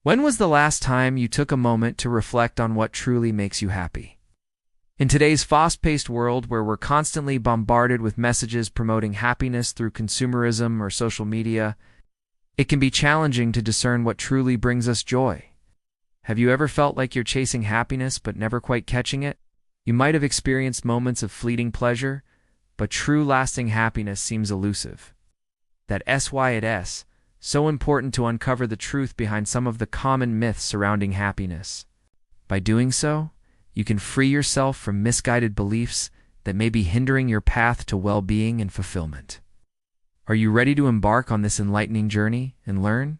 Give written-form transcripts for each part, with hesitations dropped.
When was the last time you took a moment to reflect on what truly makes you happy? In today's fast-paced world where we're constantly bombarded with messages promoting happiness through consumerism or social media, it can be challenging to discern what truly brings us joy. Have you ever felt like you're chasing happiness but never quite catching it? You might have experienced moments of fleeting pleasure, but true lasting happiness seems elusive. That's why it's so important to uncover the truth behind some of the common myths surrounding happiness. By doing so, you can free yourself from misguided beliefs that may be hindering your path to well-being and fulfillment. Are you ready to embark on this enlightening journey and learn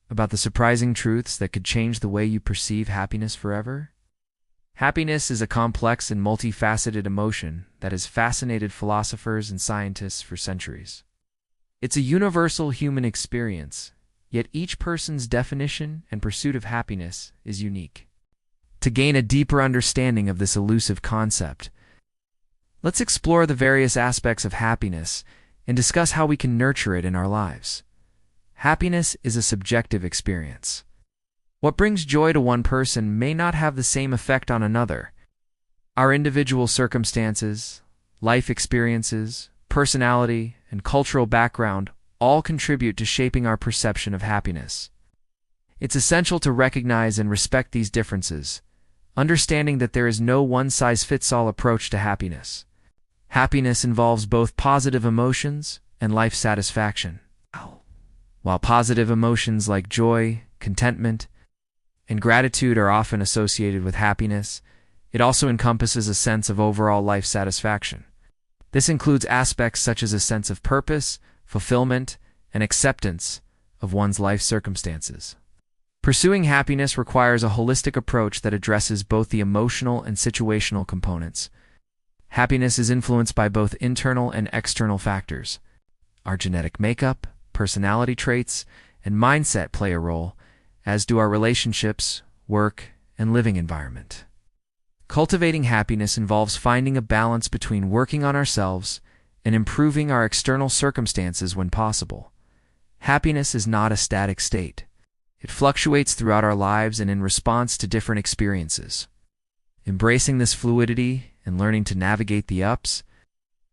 about the surprising truths that could change the way you perceive happiness forever? Happiness is a complex and multifaceted emotion that has fascinated philosophers and scientists for centuries. It's a universal human experience, yet each person's definition and pursuit of happiness is unique. To gain a deeper understanding of this elusive concept, let's explore the various aspects of happiness and discuss how we can nurture it in our lives. Happiness is a subjective experience. What brings joy to one person may not have the same effect on another. Our individual circumstances, life experiences, personality, and cultural background all contribute to shaping our perception of happiness. It's essential to recognize and respect these differences, understanding that there is no one-size-fits-all approach to happiness. Happiness involves both positive emotions and life satisfaction. While positive emotions like joy, contentment, and gratitude are often associated with happiness, it also encompasses a sense of overall life satisfaction. This includes aspects such as a sense of purpose, fulfillment, and acceptance of one's life circumstances. Pursuing happiness requires a holistic approach that addresses both the emotional and situational components. Happiness is influenced by both internal and external factors. Our genetic makeup, personality traits, and mindset play a role, as do our relationships, work, and living environment. Cultivating happiness involves finding a balance between working on ourselves and improving our external circumstances when possible. Happiness is not a static state. It fluctuates throughout our lives and in response to different experiences. Embracing this fluidity and learning to navigate the ups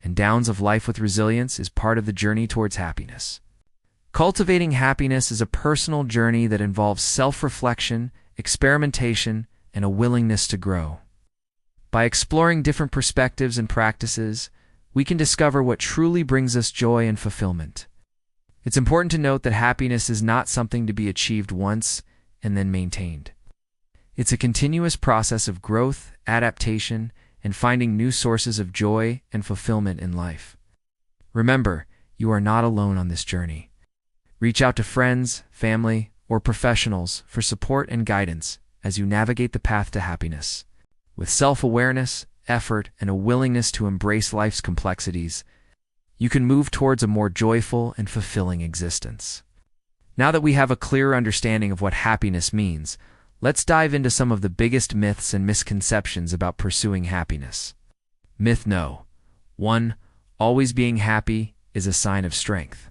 and downs of life with resilience is part of the journey towards happiness. Cultivating happiness is a personal journey that involves self-reflection, experimentation, and a willingness to grow. By exploring different perspectives and practices, we can discover what truly brings us joy and fulfillment. It's important to note that happiness is not something to be achieved once and then maintained. It's a continuous process of growth, adaptation, and finding new sources of joy and fulfillment in life. Remember, you are not alone on this journey. Reach out to friends, family, or professionals for support and guidance as you navigate the path to happiness. With self-awareness, effort, and a willingness to embrace life's complexities, you can move towards a more joyful and fulfilling existence. Now that we have a clearer understanding of what happiness means, let's dive into some of the biggest myths and misconceptions about pursuing happiness. Myth No. 1. Always being happy is a sign of strength.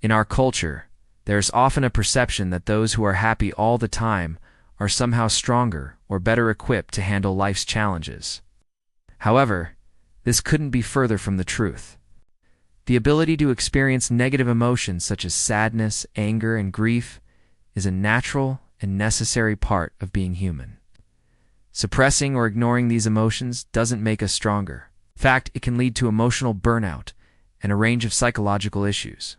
In our culture, there's often a perception that those who are happy all the time are somehow stronger or better equipped to handle life's challenges. However, this couldn't be further from the truth. The ability to experience negative emotions such as sadness, anger, and grief is a natural and necessary part of being human. Suppressing or ignoring these emotions doesn't make us stronger. In fact, it can lead to emotional burnout and a range of psychological issues.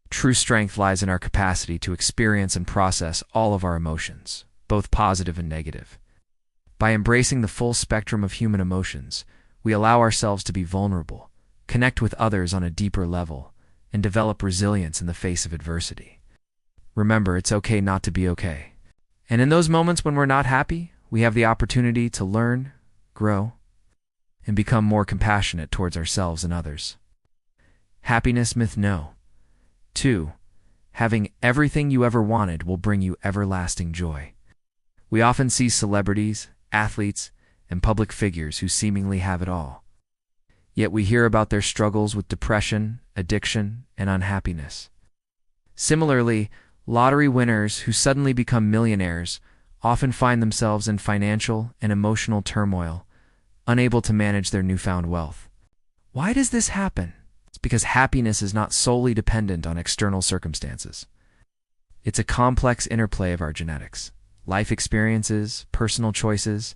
True strength lies in our capacity to experience and process all of our emotions, both positive and negative. By embracing the full spectrum of human emotions, we allow ourselves to be vulnerable, connect with others on a deeper level, and develop resilience in the face of adversity. Remember, it's okay not to be okay. And in those moments when we're not happy, we have the opportunity to learn, grow, and become more compassionate towards ourselves and others. Happiness Myth No. 2. Having everything you ever wanted will bring you everlasting joy. We often see celebrities, athletes, and public figures who seemingly have it all. Yet we hear about their struggles with depression, addiction, and unhappiness. Similarly, Lottery winners who suddenly become millionaires often find themselves in financial and emotional turmoil, unable to manage their newfound wealth. Why does this happen? It's because happiness is not solely dependent on external circumstances. It's a complex interplay of our genetics, life experiences, personal choices,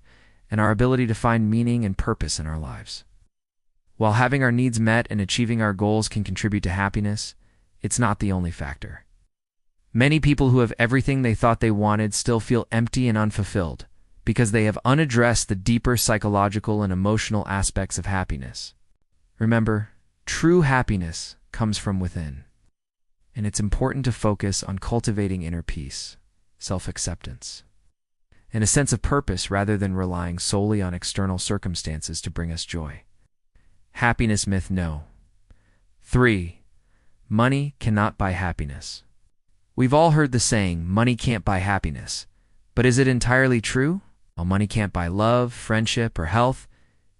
and our ability to find meaning and purpose in our lives. While having our needs met and achieving our goals can contribute to happiness, it's not the only factor. Many people who have everything they thought they wanted still feel empty and unfulfilled because they have unaddressed the deeper psychological and emotional aspects of happiness. Remember, true happiness comes from within, and it's important to focus on cultivating inner peace, self-acceptance, and a sense of purpose rather than relying solely on external circumstances to bring us joy. Happiness myth no. 3. Money cannot buy happiness. We've all heard the saying, money can't buy happiness. But is it entirely true? While money can't buy love, friendship, or health,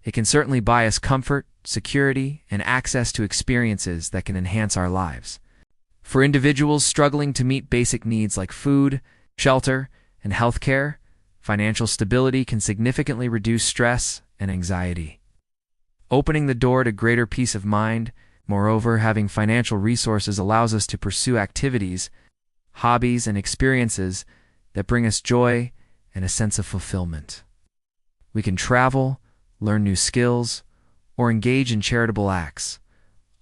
it can certainly buy us comfort, security, and access to experiences that can enhance our lives. For individuals struggling to meet basic needs like food, shelter, and healthcare, financial stability can significantly reduce stress and anxiety, opening the door to greater peace of mind. Moreover, having financial resources allows us to pursue activities, hobbies, and experiences that bring us joy and a sense of fulfillment. We can travel, learn new skills, or engage in charitable acts,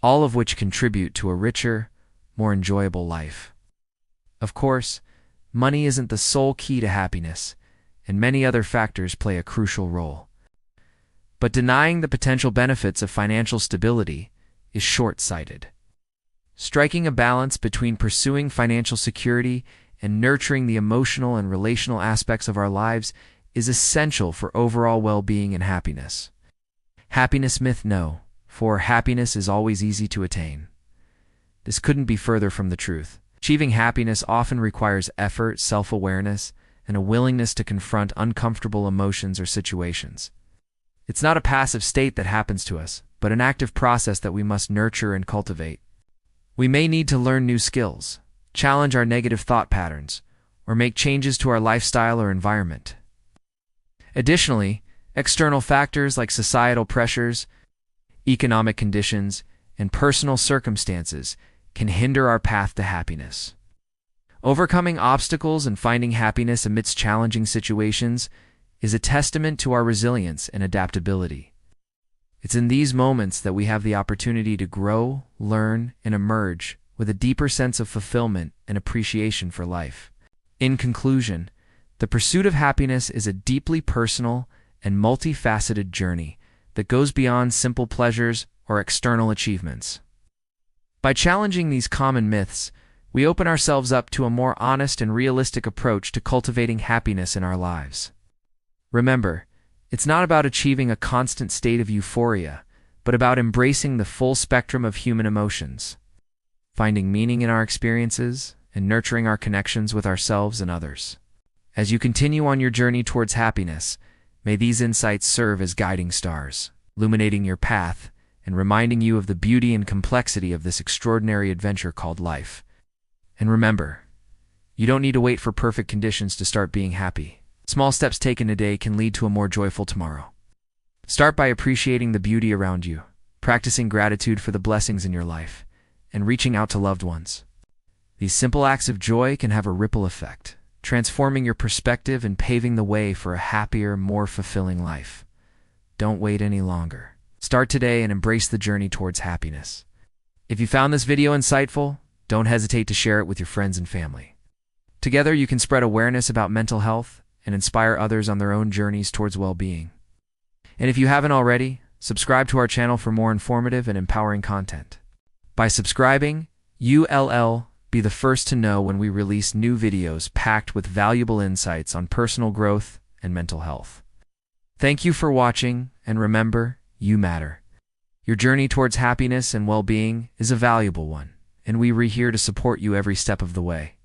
all of which contribute to a richer, more enjoyable life. Of course, money isn't the sole key to happiness, and many other factors play a crucial role. But denying the potential benefits of financial stability is short-sighted. Striking a balance between pursuing financial security and nurturing the emotional and relational aspects of our lives is essential for overall well-being and happiness. Happiness myth no, for happiness is always easy to attain. This couldn't be further from the truth. Achieving happiness often requires effort, self-awareness, and a willingness to confront uncomfortable emotions or situations. It's not a passive state that happens to us, but an active process that we must nurture and cultivate. We may need to learn new skills, challenge our negative thought patterns, or make changes to our lifestyle or environment. Additionally, external factors like societal pressures, economic conditions, and personal circumstances can hinder our path to happiness. Overcoming obstacles and finding happiness amidst challenging situations is a testament to our resilience and adaptability. It's in these moments that we have the opportunity to grow, learn, and emerge with a deeper sense of fulfillment and appreciation for life. In conclusion, the pursuit of happiness is a deeply personal and multifaceted journey that goes beyond simple pleasures or external achievements. By challenging these common myths, we open ourselves up to a more honest and realistic approach to cultivating happiness in our lives. Remember, it's not about achieving a constant state of euphoria, but about embracing the full spectrum of human emotions, finding meaning in our experiences, and nurturing our connections with ourselves and others. As you continue on your journey towards happiness, may these insights serve as guiding stars, illuminating your path and reminding you of the beauty and complexity of this extraordinary adventure called life. And remember, you don't need to wait for perfect conditions to start being happy. Small steps taken today can lead to a more joyful tomorrow. Start by appreciating the beauty around you, practicing gratitude for the blessings in your life, and reaching out to loved ones. These simple acts of joy can have a ripple effect, transforming your perspective and paving the way for a happier, more fulfilling life. Don't wait any longer. Start today and embrace the journey towards happiness. If you found this video insightful, don't hesitate to share it with your friends and family. Together, you can spread awareness about mental health and inspire others on their own journeys towards well-being. And if you haven't already, subscribe to our channel for more informative and empowering content. By subscribing, you'll be the first to know when we release new videos packed with valuable insights on personal growth and mental health. Thank you for watching, and remember, you matter. Your journey towards happiness and well-being is a valuable one, and we're here to support you every step of the way.